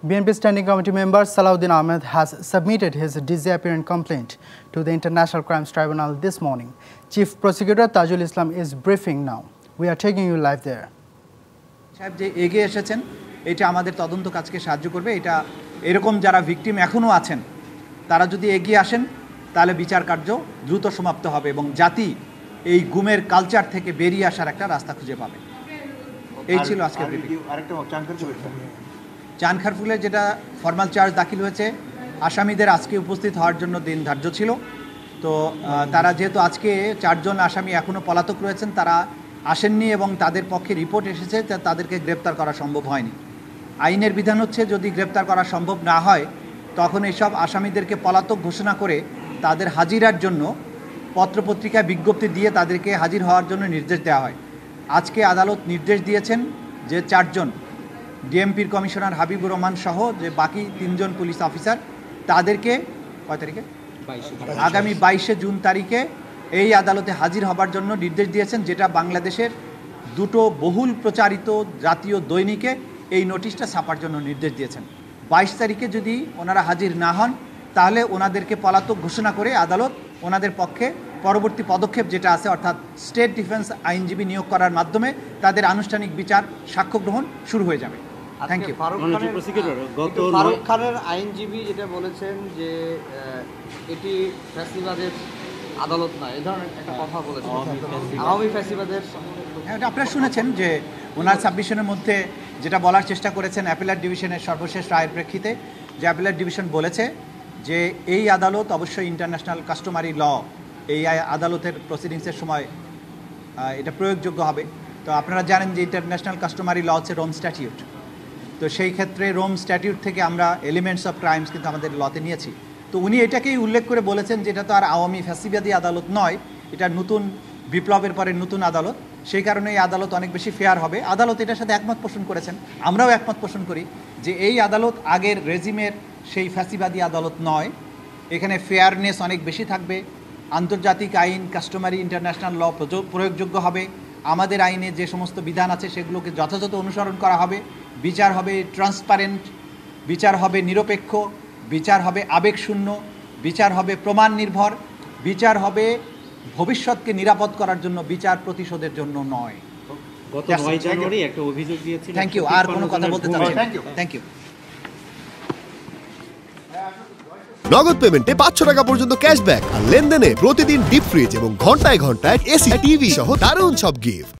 BNP Standing Committee member Salahuddin Ahmed has submitted his disappearance complaint to the International Crimes Tribunal this morning. Chief Prosecutor Tajul Islam is briefing now. We are taking you live there. সাহেব যে এগিয়ে এসেছেন এটা আমাদের তদন্ত কাজকে সাহায্য করবে। এটা এরকম যারা ভিকটিম এখনো আছেন তারা যদি এগিয়ে আসেন তাহলে বিচার কার্য দ্রুত সমাপ্ত হবে এবং জাতি এই গুমের কালচার থেকে বেরিয়ে আসার একটা রাস্তা খুঁজে পাবে। এই ছিল আজকে ব্রিফিং। চানখারপুলে যেটা ফর্মাল চার্জ দাখিল হয়েছে, আসামিদের আজকে উপস্থিত হওয়ার জন্য দিন ধার্য ছিল। তো তারা যেহেতু আজকে 4 জন আসামি এখনও পলাতক রয়েছেন, তারা আসেননি এবং তাদের পক্ষে রিপোর্ট এসেছে তাদেরকে গ্রেপ্তার করা সম্ভব হয়নি। আইনের বিধান হচ্ছে যদি গ্রেপ্তার করা সম্ভব না হয় তখন এইসব আসামিদেরকে পলাতক ঘোষণা করে তাদের হাজিরার জন্য পত্রপত্রিকায় বিজ্ঞপ্তি দিয়ে তাদেরকে হাজির হওয়ার জন্য নির্দেশ দেওয়া হয়। আজকে আদালত নির্দেশ দিয়েছেন যে 4 জন ডিএমপির কমিশনার হাবিবুর রহমান সহ যে বাকি 3 জন পুলিশ অফিসার তাদেরকে কয় তারিখে আগামী 22 জুন তারিখে এই আদালতে হাজির হবার জন্য নির্দেশ দিয়েছেন, যেটা বাংলাদেশের দুটো বহুল প্রচারিত জাতীয় দৈনিকে এই নোটিশটা ছাপার জন্য নির্দেশ দিয়েছেন। 22 তারিখে যদি ওনারা হাজির না হন তাহলে ওনাদেরকে পলাতক ঘোষণা করে আদালত ওনাদের পক্ষে পরবর্তী পদক্ষেপ যেটা আছে অর্থাৎ স্টেট ডিফেন্স আইনজীবী নিয়োগ করার মাধ্যমে তাদের আনুষ্ঠানিক বিচার সাক্ষ্য গ্রহণ শুরু হয়ে যাবে। Thank you. ফারুক খানের আইনজীবী যেটা বলেছেন যে এটি ফ্যাসিবাদের আদালত নয়, এই ধরনের একটা কথা বলেছেন আওয়ামী ফ্যাসিবাদের। এটা আপনারা শুনেছেন যে ওনার সাবমিশনের মধ্যে যেটা বলার চেষ্টা করেছেন অ্যাপিলেট ডিভিশনের সর্বশেষ রায়ের প্রেক্ষিতে, যে অ্যাপিলেট ডিভিশন বলেছে যে এই আদালত অবশ্যই ইন্টারন্যাশনাল কাস্টমারি ল, এই আদালতের প্রসিডিংসের সময় এটা প্রয়োগযোগ্য হবে। তো আপনারা জানেন যে ইন্টারন্যাশনাল কাস্টমারি ল হচ্ছে রোম স্ট্যাটিউট। তো সেই ক্ষেত্রে রোম স্ট্যাটিউট থেকে আমরা এলিমেন্টস অফ ক্রাইমস কিন্তু আমাদের লতে নিয়েছি। তো উনি এটাকেই উল্লেখ করে বলেছেন যে এটা তো আর আওয়ামী ফ্যাসিবাদী আদালত নয়, এটা নতুন বিপ্লবের পরে নতুন আদালত, সেই কারণে এই আদালত অনেক বেশি ফেয়ার হবে। আদালত এটার সাথে একমত পোষণ করেছেন, আমরাও একমত পোষণ করি যে এই আদালত আগের রেজিমের সেই ফ্যাসিবাদী আদালত নয়, এখানে ফেয়ারনেস অনেক বেশি থাকবে, আন্তর্জাতিক আইন কাস্টমারি ইন্টারন্যাশনাল ল প্রয়োগযোগ্য হবে, আমাদের আইনে যে সমস্ত বিধান আছে সেগুলোকে যথাযথ অনুসরণ করা হবে, বিচার হবে ট্রান্সপারেন্ট, বিচার হবে নিরপেক্ষ, বিচার হবে আবেগশূন্য, বিচার হবে প্রমাণ নির্ভর, বিচার হবে ভবিষ্যৎকে নিরাপদ করার জন্য, বিচার প্রতিশোধের জন্য নয়। গত 9 জানুয়ারি একটা অভিযোগ দিয়েছিলেন। Thank you. আর কোনো কথা বলতে চাচ্ছেন? Thank you. নগদ পেমেন্টে 500 টাকা পর্যন্ত ক্যাশব্যাক আর লেনদেনে প্রতিদিন ডিপ ফ্রিজ এবং ঘন্টায় ঘন্টায় এসি টিভি সহ দারুণ সব গিফট।